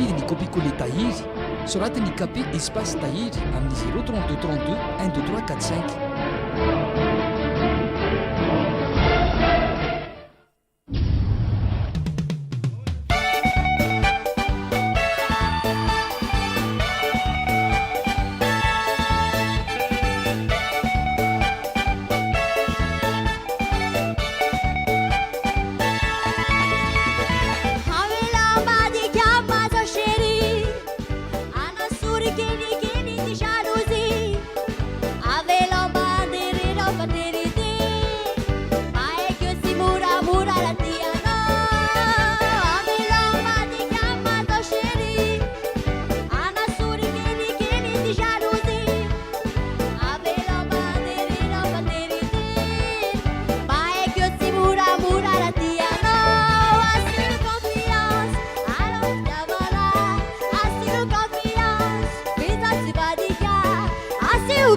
mifidy ny kopikole tahiry soraty ny kape espace tahiry amin'ny 032 32 1 2 3 4 5.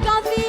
Confiance.